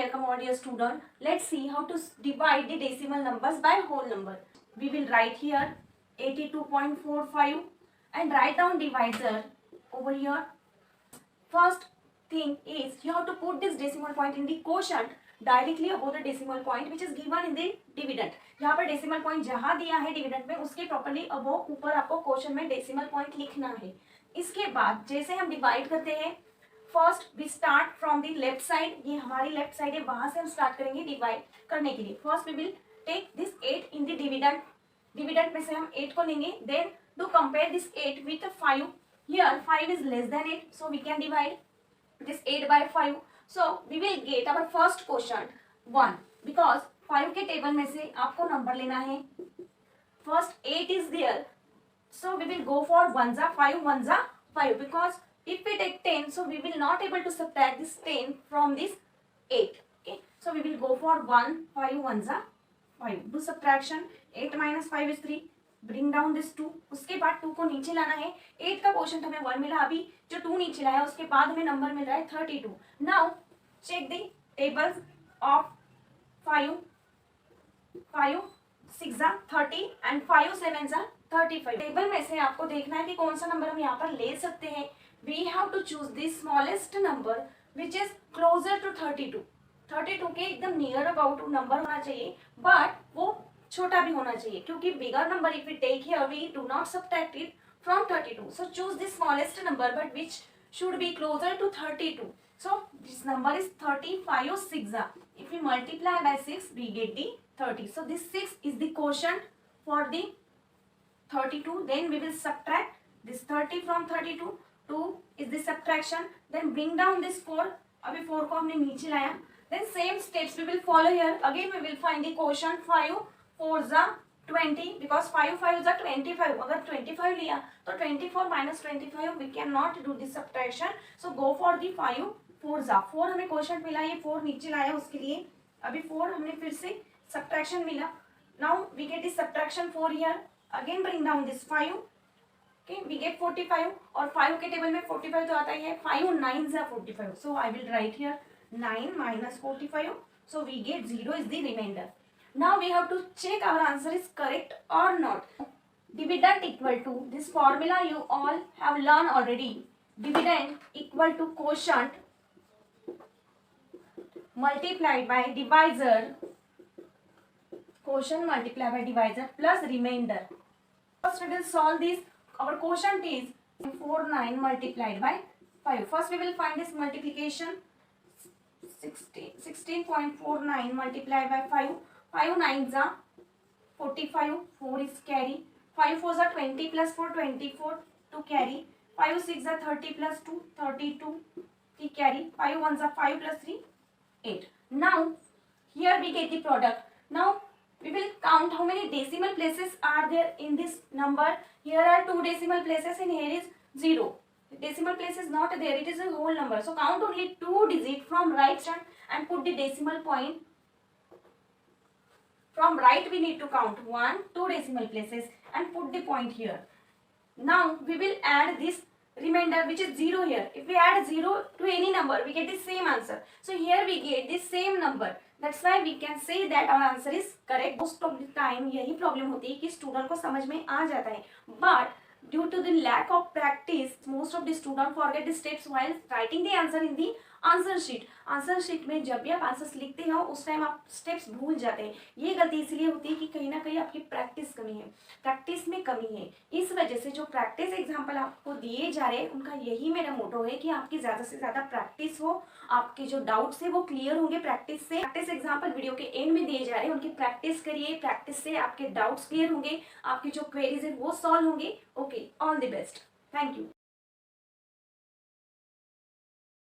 welcome all dear student. Let's see how to divide the decimal numbers by whole number. We will write here 82.45 and write down divisor over here. First thing is you have to put this decimal point in the quotient directly above the decimal point which is given in the dividend. यहाँ पर decimal point जहाँ दिया है dividend में उसके properly above ऊपर आपको quotient में decimal point लिखना है. इसके बाद जैसे हम divide करते हैं, first we start from the left side, ये हमारी लेफ्ट साइड है, वहां से हम स्टार्ट करेंगे डिवाइड करने के लिए. First we will take this 8 in the dividend, dividend में से हम 8 को लेंगे. Then to compare this 8 with 5, here 5 is less than 8 so we can divide this 8 by 5. So we will get our first question 1 because 5 के table में से आपको number लेना है. First 8 is there so we will go for 1 जा 5 1 जा 5 because if we take 10, so we will not able to subtract this 10 from this 8. Okay, so we will go for 1 5 1s are 5. Do subtraction. 8 minus 5 is 3. Bring down this 2. उसके बाद 2 को नीचे लाना है. 8 का quotient हमें 1 मिला, अभी जो 2 नीचे लाया उसके बाद हमें नंबर मिल रहा है 32. Now check the tables of 5 5 6 are 30 and 5 7s are 35. Table में से आपको देखना है कि कौन सा नंबर हम यहाँ पर ले सकते हैं. We have to choose the smallest number which is closer to 32. 32 के एकदम नियर अबाउट नंबर होना चाहिए बट वो छोटा भी होना चाहिए क्योंकि bigger number if we take here we do not subtract it from 32. So choose the smallest number but which should be closer to 32. So this number is 35 or 6. If we multiply by 6 we get the 30. So this 6 is the quotient for the 32. Then we will subtract this 30 from 32. 2 is the subtraction. Then bring down this 4. अभी 4 को हमने नीचे लाया. Then same steps we will follow here. Again we will find the quotient 5 4s are 20 because 5 5s are 25. अगर 25 लिया तो 24 minus 25 we cannot do this subtraction. So go for the 5 4s are 4 हमें quotient मिला, ये 4 नीचे लाया उसके लिए. अभी 4 हमने फिर से subtraction मिला. Now we get the subtraction 4 here. Again bring down this 5. Okay, we get 45 और 5 के टेबल में 45 तो आता ही है. 5 9s are 45. So I will write here 9 minus 45. So we get 0 is the remainder. Now we have to check our answer is correct or not. Dividend equal to this formula you all have learned already. Dividend equal to quotient multiplied by divisor. Quotient multiplied by divisor plus remainder. First we will solve this. Our quotient is 49 multiplied by 5. First we will find this multiplication. 16.49 multiplied by 5. 5 9s are 45. 4 is carry. 5 4s are 20 plus 4 24 to carry. 5 6 are 30 plus 2 32 to carry. 5 1s are 5 plus 3 8. Now here we get the product. Now we will count how many decimal places are there in this number. Here are 2 decimal places and here is 0. The decimal place is not there, it is a whole number. So count only 2 digits from right hand and put the decimal point. From right we need to count 1 2 decimal places and put the point here. Now we will add this remainder which is 0 here. If we add 0 to any number we get the same answer. So here we get the same number. That's why we can say that our answer is correct. Most of the time यही problem होती है कि student को समझ में आ जाता है but due to the lack of practice most of the student forget the steps while writing the answer in the answer sheet. Answer sheet में जब भी आप आंसर्स लिखते हो उस टाइम आप स्टेप्स भूल जाते हैं. ये गलती इसलिए होती है कि कहीं ना कहीं आपकी प्रैक्टिस कमी है, प्रैक्टिस में कमी है. इस वजह से जो प्रैक्टिस एग्जाम्पल आपको दिए जा रहे हैं उनका यही मेरा मोटो है कि आपकी ज़्यादा से ज़्यादा प्रैक्टिस हो, आपके जो डाउट्स है वो क्लियर होंगे प्रैक्टिस से. प्रैक्टिस एग्जाम्पल वीडियो के एंड में दिए जा रहे हैं, उनकी प्रैक्टिस करिए. प्रैक्टिस से आपके डाउट्स क्लियर होंगे, आपकी जो क्वेरीज है वो सॉल्व होंगे. Okay, all the best. Thank you.